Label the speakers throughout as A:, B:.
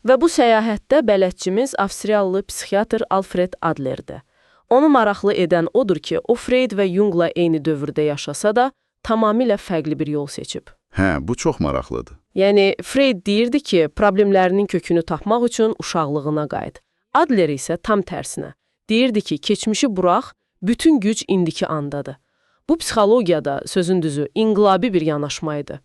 A: Və bu səyahətdə bələdçimiz Avstriyalı psixiatr Alfred Adlerdir. Onu maraqlı edən odur ki, o Freud və Jungla eyni dövrdə yaşasa da, tamamilə fərqli bir yol seçib.
B: Hə, bu çox maraqlıdır.
A: Yəni, Freud deyirdi ki, problemlərinin kökünü tapmaq üçün uşaqlığına qayıt. Adler isə tam tərsinə. Deyirdi ki, keçmişi burax, bütün güc indiki andadır. Bu psixologiyada, sözün düzü, inqilabi bir yanaşmaydı.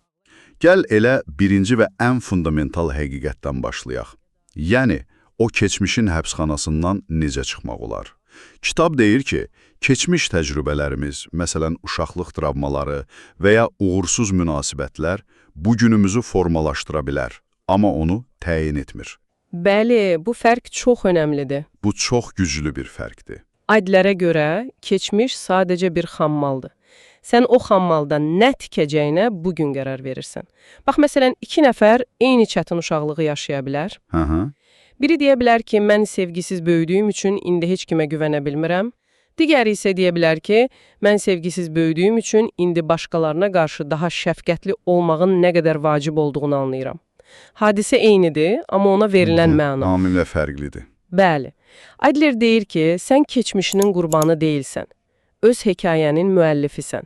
B: Gəl elə birinci və ən fundamental həqiqətdən başlayaq. Yəni, o keçmişin həbsxanasından necə çıxmaq olar? Kitab deyir ki, keçmiş təcrübələrimiz, məsələn, uşaqlıq travmaları və ya uğursuz münasibətlər bugünümüzü formalaşdıra bilər, amma onu təyin etmir.
A: Bəli, bu fərq çox önəmlidir.
B: Bu çox güclü bir fərqdir.
A: Adlerə görə keçmiş sadəcə bir xammaldır. Sən o xammaldan nə tikəcəyinə bugün qərar verirsən. Bax, məsələn, iki nəfər eyni çətin uşaqlığı yaşaya bilər. Biri deyə bilər ki, mən sevgisiz böyüdüyüm üçün indi heç kimə güvənə bilmirəm. Digəri isə deyə bilər ki, mən sevgisiz böyüdüyüm üçün indi başqalarına qarşı daha şəfqətli olmağın nə qədər vacib olduğunu anlayıram. Hadisə eynidir, amma ona verilən məna
B: Tamamilə fərqlidir.
A: Bəli. Adler deyir ki, sən keçmişinin qurbanı deyilsən. Öz hekayənin müəllifisən.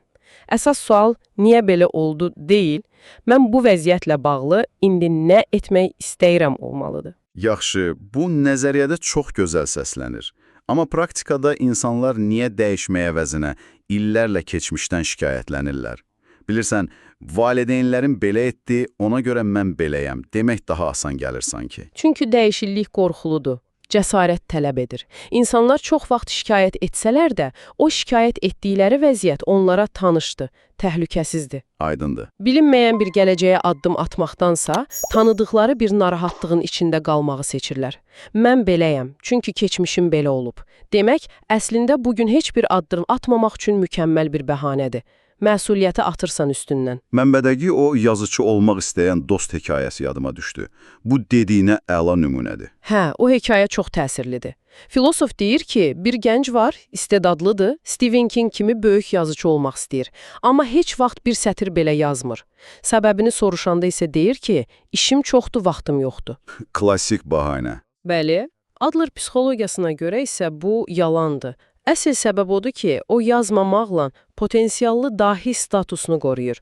A: Əsas sual, niyə belə oldu deyil, mən bu vəziyyətlə bağlı indi nə etmək istəyirəm olmalıdır.
B: Yaxşı, bu nəzəriyyədə çox gözəl səslənir. Amma praktikada insanlar niyə dəyişməyə əvəzinə illərlə keçmişdən şikayətlənirlər? Bilirsən, valideynlərim belə etdi, ona görə mən beləyəm demək daha asan gəlir sanki.
A: Çünki dəyişiklik qorxuludur. Cəsarət tələb edir. İnsanlar çox vaxt şikayət etsələr də, o şikayət etdikləri vəziyyət onlara tanışdır, təhlükəsizdir.
B: Aydındır.
A: Bilinməyən bir gələcəyə addım atmaqdansa, tanıdıqları bir narahatlığın içində qalmağı seçirlər. Mən beləyəm, çünki keçmişim belə olub. Demək, əslində bugün heç bir addım atmamaq üçün mükəmməl bir bəhanədir. Məsuliyyəti atırsan üstündən.
B: Mənbədəki o yazıcı olmaq istəyən dost hekayəsi yadıma düşdü. Bu dediyinə əla nümunədir.
A: Hə, o hekayə çox təsirlidir. Filosof deyir ki, bir gənc var, istedadlıdır, Stephen King kimi böyük yazıcı olmaq istəyir. Amma heç vaxt bir sətir belə yazmır. Səbəbini soruşanda isə deyir ki, işim çoxdur, vaxtım yoxdur.
B: Klassik bəhanə.
A: Bəli, Adler psixologiyasına görə isə bu yalandır. Əsl səbəb odur ki, o yazmamaqla potensiallı dahi statusunu qoruyur.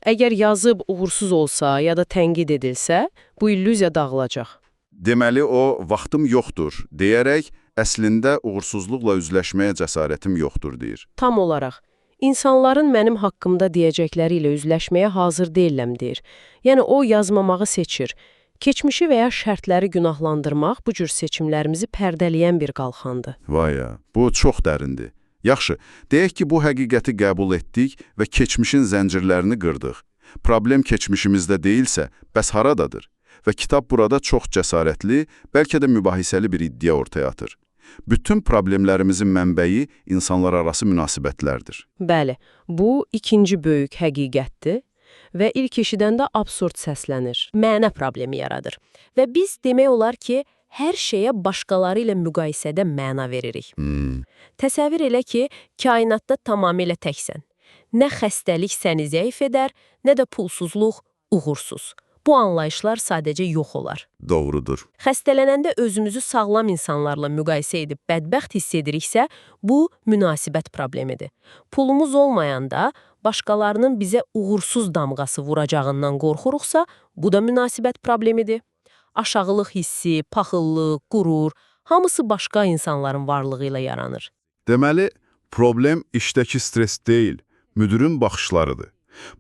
A: Əgər yazıb uğursuz olsa ya da tənqid edilsə, bu illüziya dağılacaq.
B: Deməli, o vaxtım yoxdur deyərək, əslində uğursuzluqla üzləşməyə cəsarətim yoxdur deyir.
A: Tam olaraq. İnsanların mənim haqqımda deyəcəkləri ilə üzləşməyə hazır deyiləm deyir. Yəni, o yazmamağı seçir. Keçmişi və ya şərtləri günahlandırmaq bu cür seçimlərimizi pərdələyən bir qalxandır.
B: Vay ya, bu çox dərindir. Yaxşı, deyək ki, bu həqiqəti qəbul etdik və keçmişin zəncirlərini qırdıq. Problem keçmişimizdə deyilsə, bəs haradadır? Və kitab burada çox cəsarətli, bəlkə də mübahisəli bir iddia ortaya atır. Bütün problemlərimizin mənbəyi insanlararası münasibətlərdir.
A: Bəli, bu ikinci böyük həqiqətdir. Və ilk eşidəndə absurd səslənir, mənə problemi yaradır. Və biz demək olar ki, hər şeyə başqaları ilə müqayisədə məna veririk. Təsəvvür elə ki, kainatda tamamilə təksən. Nə xəstəlik səni zəif edər, nə də pulsuzluq, uğursuz. Bu anlayışlar sadəcə yox olar.
B: Doğrudur.
A: Xəstələnəndə özümüzü sağlam insanlarla müqayisə edib bədbəxt hiss ediriksə, bu münasibət problemidir. Pulumuz olmayanda, başqalarının bizə uğursuz damğası vuracağından qorxuruqsa, bu da münasibət problemidir. Aşağılıq hissi, paxıllıq, qürur, hamısı başqa insanların varlığı ilə yaranır.
B: Deməli, problem işdəki stres deyil, müdürün baxışlarıdır.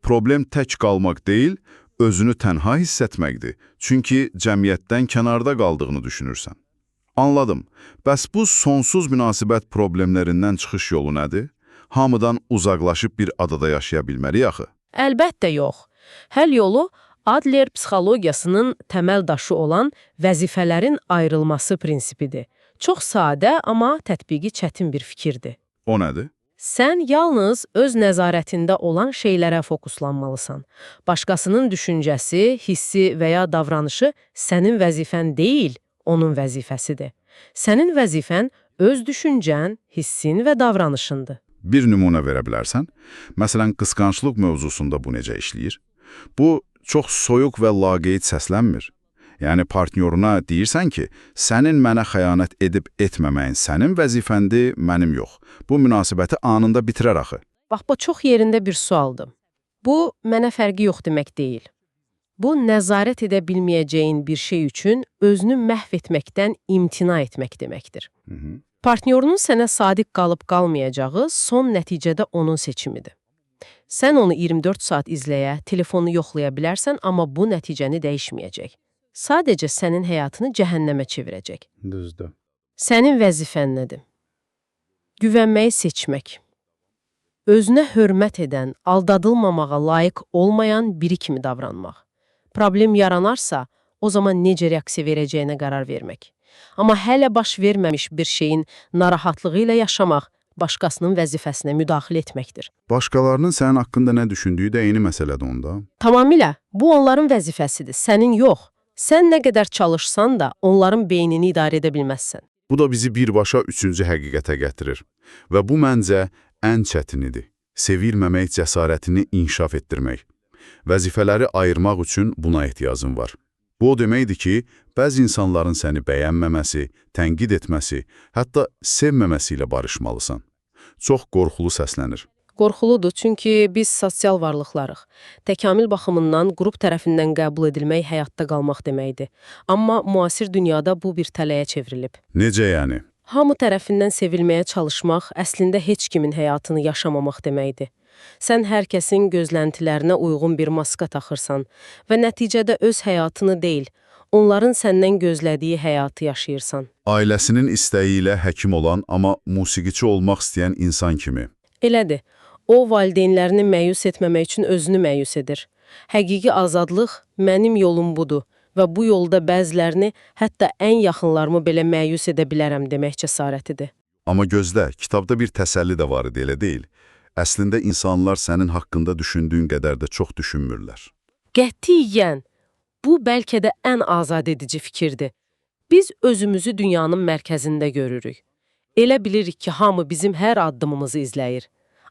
B: Problem tək qalmaq deyil, özünü tənha hiss etməkdir. Çünki cəmiyyətdən kənarda qaldığını düşünürsən. Anladım. Bəs bu sonsuz münasibət problemlərindən çıxış yolu nədir? Hamıdan uzaqlaşıb bir adada yaşaya bilməliyik axı?
A: Əlbəttə yox. Həll yolu Adler psixologiyasının təməl daşı olan vəzifələrin ayrılması prinsipidir. Çox sadə, amma tətbiqi çətin bir fikirdir.
B: O nədir?
A: Sən yalnız öz nəzarətində olan şeylərə fokuslanmalısan. Başqasının düşüncəsi, hissi və ya davranışı sənin vəzifən deyil, onun vəzifəsidir. Sənin vəzifən öz düşüncən, hissin və davranışındır.
B: Bir nümunə verə bilərsən? Məsələn, qısqanclıq mövzusunda bu necə işləyir? Bu, çox soyuq və laqeyd səslənmir. Yəni partnyoruna deyirsən ki, sənin mənə xəyanət edib etməməyin sənin vəzifəndir, mənim yox. Bu münasibəti anında bitirər axı.
A: Bax, bu çox yerində bir sualdır. Bu, mənə fərqi yox demək deyil. Bu, nəzarət edə bilməyəcəyin bir şey üçün özünü məhv etməkdən imtina etmək deməkdir. Partnyorunun sənə sadiq qalıb qalmayacağı son nəticədə onun seçimidir. Sən onu 24 saat izləyə, telefonu yoxlaya bilərsən, amma bu nəticəni dəyişməyəcək. Sadəcə sənin həyatını cəhənnəmə çevirəcək.
B: Düzdür.
A: Sənin vəzifən nədir? Güvənməyi seçmək. Özünə hörmət edən, aldadılmamağa layiq olmayan biri kimi davranmaq. Problem yaranarsa, o zaman necə reaksiya verəcəyinə qərar vermək. Amma hələ baş verməmiş bir şeyin narahatlığı ilə yaşamaq başqasının vəzifəsinə müdaxilə etməkdir.
B: Başqalarının sənin haqqında nə düşündüyü də eyni məsələdir onda.
A: Tamamilə. Bu onların vəzifəsidir, sənin yox. Sən nə qədər çalışsan da onların beynini idarə edə bilməzsən.
B: Bu da bizi birbaşa üçüncü həqiqətə gətirir. Və bu məncə ən çətinidir. Sevilməmək cəsarətini inkişaf etdirmək. Vəzifələri ayırmaq üçün buna ehtiyacın var. Bu o deməkdir ki, bəzi insanların səni bəyənməməsi, tənqid etməsi, hətta sevməməsi ilə barışmalısan. Çox qorxulu səslənir.
A: Qorxuludur, çünki biz sosial varlıqlarıq. Təkamül baxımından qrup tərəfindən qəbul edilmək həyatda qalmaq deməkdir. Amma müasir dünyada bu bir tələyə çevrilib.
B: Necə yəni?
A: Hamı tərəfindən sevilməyə çalışmaq əslində heç kimin həyatını yaşamamaq deməkdir. Sən hər kəsin gözləntilərinə uyğun bir maska taxırsan və nəticədə öz həyatını deyil, onların səndən gözlədiyi həyatı yaşayırsan.
B: Ailəsinin istəyi ilə həkim olan, amma musiqiçi olmaq istəyən insan kimi.
A: Elədir. O, valideynlərini məyus etməmək üçün özünü məyus edir. Həqiqi azadlıq mənim yolum budur və bu yolda bəzilərini, hətta ən yaxınlarımı belə məyus edə bilərəm demək cəsarətidir.
B: Amma gözlə, kitabda bir təsəlli də var idi, elə deyil. Əslində insanlar sənin haqqında düşündüyün qədər də çox düşünmürlər.
A: Qətiyyən, bu bəlkə də ən azad edici fikirdir. Biz özümüzü dünyanın mərkəzində görürük. Elə bilirik ki, hamı bizim hər addımımızı izləyir.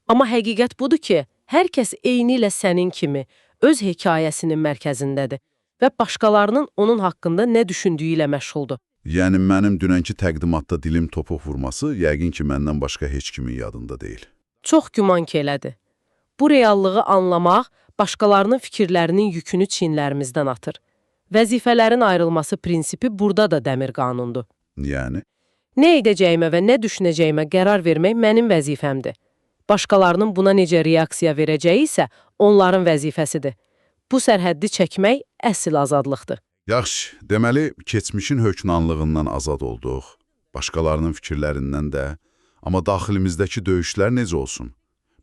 A: Amma həqiqət budur ki, hər kəs eyni ilə sənin kimi öz hekayəsinin mərkəzindədir və başqalarının onun haqqında nə düşündüyü ilə məşğuldur.
B: Yəni mənim dünənki təqdimatda dilim topuq vurması yəqin ki, məndən başqa heç kimin yadında deyil.
A: Çox güman ki, elədir. Bu reallığı anlamaq başqalarının fikirlərinin yükünü çiyinlərimizdən atır. Vəzifələrin ayrılması prinsipi burada da dəmir qanundur.
B: Yəni?
A: Nə edəcəyimə və nə düşünəcəyimə qərar vermək mənim vəzifəmdir. Başqalarının buna necə reaksiya verəcəyi isə onların vəzifəsidir. Bu sərhəddi çəkmək əsl azadlıqdır.
B: Yaxşı, deməli, keçmişin hökmranlığından azad olduq, başqalarının fikirlərindən də, amma daxilimizdəki döyüşlər necə olsun?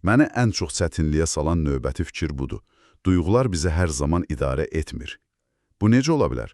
B: Məni ən çox çətinliyə salan növbəti fikir budur. Duyğular bizi hər zaman idarə etmir. Bu necə ola bilər?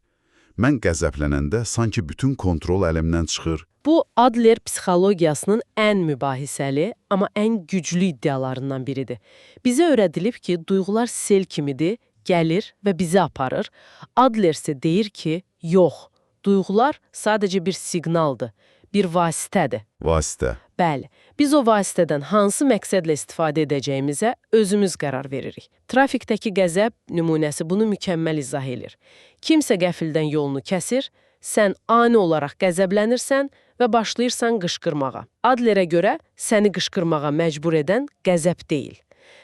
B: Mən qəzəblənəndə sanki bütün kontrol əlimdən çıxır.
A: Bu, Adler psixologiyasının ən mübahisəli, amma ən güclü iddialarından biridir. Bizə öyrədilib ki, duyğular sel kimidir, gəlir və bizi aparır. Adler isə deyir ki, yox, duyğular sadəcə bir siqnaldır, bir vasitədir.
B: Vasitə.
A: Bəli, biz o vasitədən hansı məqsədlə istifadə edəcəyimizə özümüz qərar veririk. Trafikdəki qəzəb nümunəsi bunu mükəmməl izah edir. Kimsə qəfildən yolunu kəsir, sən ani olaraq qəzəblənirsən və başlayırsan qışqırmağa. Adlerə görə səni qışqırmağa məcbur edən qəzəb deyil.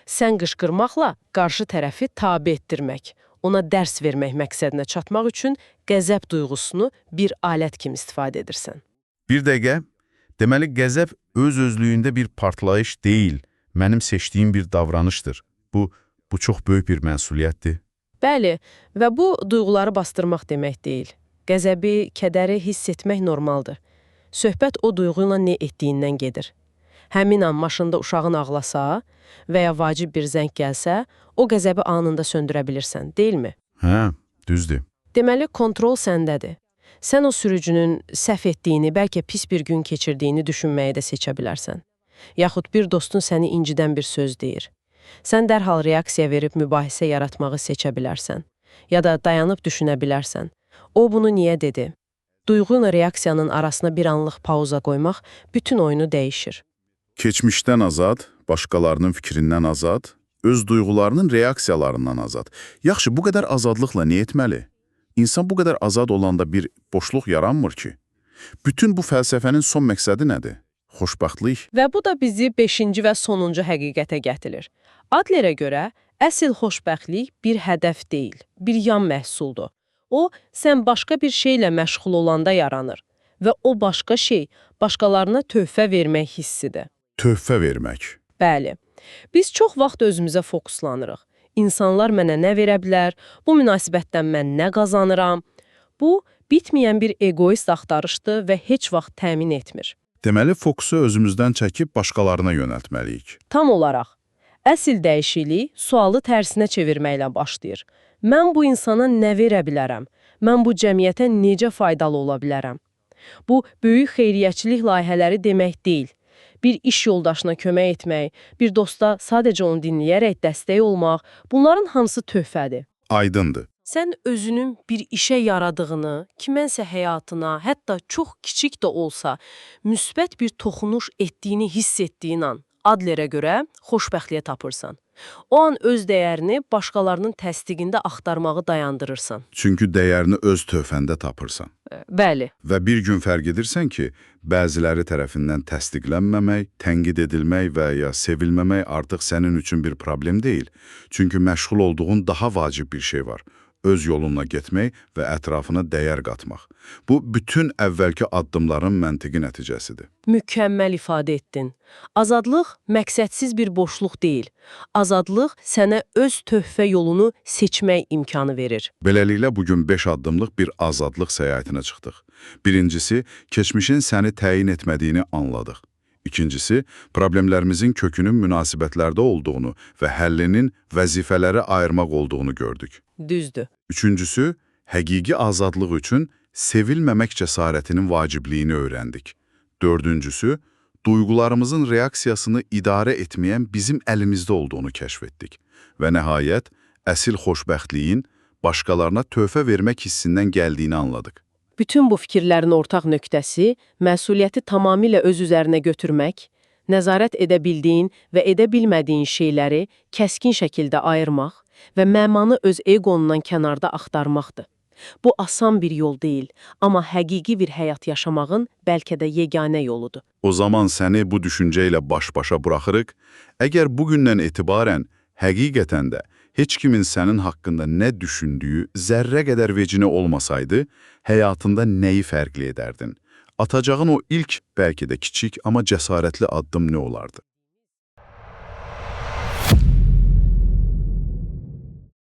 A: Sən qışqırmaqla qarşı tərəfi tabe etdirmək, ona dərs vermək məqsədinə çatmaq üçün qəzəb duyğusunu bir alət kimi istifadə edirsən.
C: Bir dəqiqə, deməli qəzəb öz-özlüyündə bir partlayış deyil, mənim seçdiyim bir davranışdır. Bu çox böyük bir məsuliyyətdir.
A: Bəli, və bu duyğuları bastırmaq demək deyil. Qəzəbi, kədəri hiss etmək normaldır. Söhbət o duyğu ilə nə etdiyindən gedir. Həmin an maşında uşağın ağlasa və ya vacib bir zəng gəlsə, o qəzəbi anında söndürə bilirsən, deyilmi?
C: Hə, düzdür.
A: Deməli, kontrol səndədir. Sən o sürücünün səhv etdiyini, bəlkə pis bir gün keçirdiyini düşünməyi də seçə bilərsən. Yaxud bir dostun səni incidən bir söz deyir. Sən dərhal reaksiya verib mübahisə yaratmağı seçə bilərsən. Ya da dayanıb düşünə bilərsən. O bunu niyə dedi? Duyğu ilə reaksiyanın arasına bir anlıq pauza qoymaq bütün oyunu dəyişir.
B: Keçmişdən azad, başqalarının fikrindən azad, öz duyğularının reaksiyalarından azad. Yaxşı, bu qədər azadlıqla nə etməli?
C: İnsan bu qədər azad olanda bir boşluq yaranmır ki. Bütün bu fəlsəfənin son məqsədi nədir? Xoşbəxtlik.
A: Və bu da bizi 5-ci və sonuncu həqiqətə gətirir. Adlerə görə, əsl xoşbəxtlik bir hədəf deyil, bir yan məhsuldur. O, sən başqa bir şeylə məşğul olanda yaranır və o başqa şey başqalarına töhfə vermək hissidir.
B: Töhfə vermək.
A: Bəli, biz çox vaxt özümüzə fokuslanırıq. İnsanlar mənə nə verə bilər, bu münasibətdən mən nə qazanıram? Bu, bitməyən bir egoist axtarışdır və heç vaxt təmin etmir.
B: Deməli, fokusu özümüzdən çəkib başqalarına yönəltməliyik.
A: Tam olaraq. Əsl dəyişiklik sualı tərsinə çevirməklə başlayır. Mən bu insana nə verə bilərəm? Mən bu cəmiyyətə necə faydalı ola bilərəm? Bu, böyük xeyriyyəçilik layihələri demək deyil. Bir iş yoldaşına kömək etmək, bir dosta sadəcə onu dinləyərək dəstək olmaq, bunların hamısı töhfədir.
B: Aydındır.
A: Sən özünün bir işə yaradığını, kimənsə həyatına, hətta çox kiçik də olsa, müsbət bir toxunuş etdiyini hiss etdiyin an, Adlerə görə xoşbəxtliyə tapırsan. O an öz dəyərini başqalarının təsdiqində axtarmağı dayandırırsan.
B: Çünki dəyərini öz töhfəndə tapırsan.
A: Bəli.
B: Və bir gün fərq edirsən ki, bəziləri tərəfindən təsdiqlənməmək, tənqid edilmək və ya sevilməmək artıq sənin üçün bir problem deyil. Çünki məşğul olduğun daha vacib bir şey var. Öz yolunla getmək və ətrafına dəyər qatmaq. Bu, bütün əvvəlki addımların məntiqi nəticəsidir.
A: Mükəmməl ifadə etdin. Azadlıq məqsədsiz bir boşluq deyil. Azadlıq sənə öz töhfə yolunu seçmək imkanı verir.
B: Beləliklə, bugün 5 addımlıq bir azadlıq səyahətinə çıxdıq. Birincisi, keçmişin səni təyin etmədiyini anladıq. İkincisi, problemlərimizin kökünün münasibətlərdə olduğunu və həllinin vəzifələri ayırmaq olduğunu gördük.
A: Düzdür.
B: Üçüncüsü, həqiqi azadlıq üçün sevilməmək cəsarətinin vacibliyini öyrəndik. Dördüncüsü, duyğularımızın reaksiyasını idarə etməyən bizim əlimizdə olduğunu kəşf etdik. Və nəhayət, əsil xoşbəxtliyin başqalarına töhfə vermək hissindən gəldiyini anladıq.
A: Bütün bu fikirlərin ortaq nöqtəsi məsuliyyəti tamamilə öz üzərinə götürmək, nəzarət edə bildiyin və edə bilmədiyin şeyləri kəskin şəkildə ayırmaq və məmanı öz egonundan kənarda axtarmaqdır. Bu asan bir yol deyil, amma həqiqi bir həyat yaşamağın bəlkə də yeganə yoludur.
B: O zaman səni bu düşüncə ilə baş-başa buraxırıq. Əgər bugündən etibarən həqiqətən də heç kimin sənin haqqında nə düşündüyü zərrə qədər vecinə olmasaydı, həyatında nəyi fərqli edərdin? Atacağın o ilk, bəlkə də kiçik, amma cəsarətli addım nə olardı?